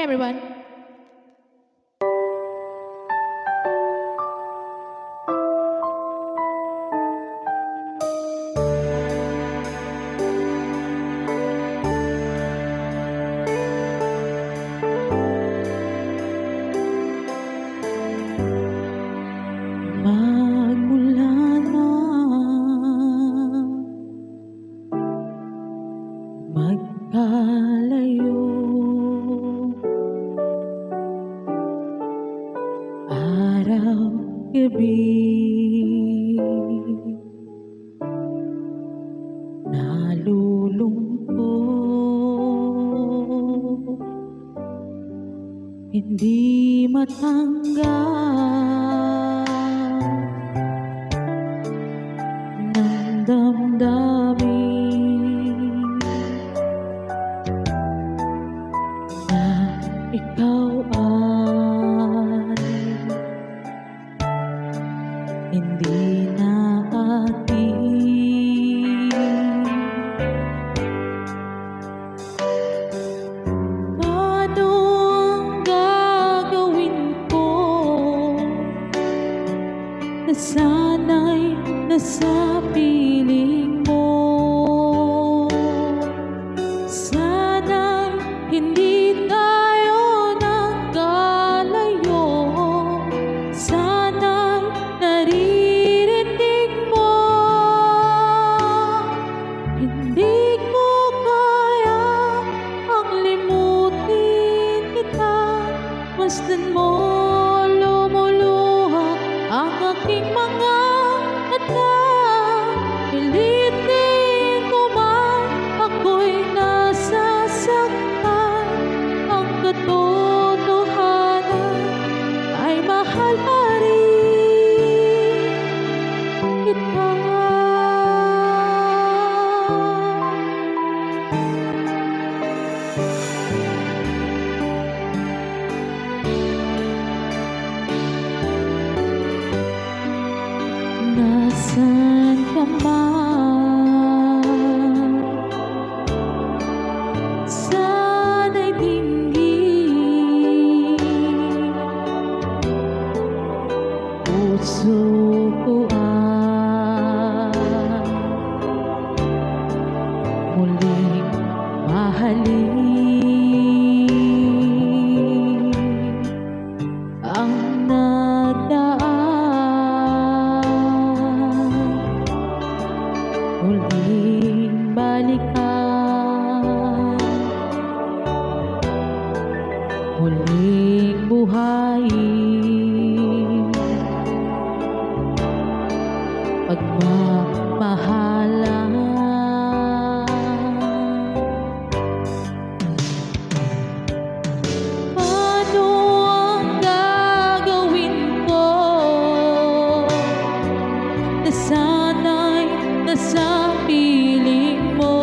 Hi, everyone. Magmula na magkalayo, araw-gabi, nalulungkot, hindi matanggap ng damdamin na ikaw ay hindi na atin. Paano ang gagawin ko na sana'y nasa piling mo? Sana'y hindi tayo nagkalayo, sana'y naririnig mo. Hindi ko kaya ang limutin kita, masdan mo lumuluha ang aking mga mata. Pilitin mo man ako'y nasasaktan, ang katotohanan ay mahal pa rin kita. Nasaan ka man, sana'y dinggin puso ko ay muling mahalin. Ang nagdaan muling balikan, muling buhayin, pagmamahalan. Paano ang gagawin ko na sana'y nasa piling mo?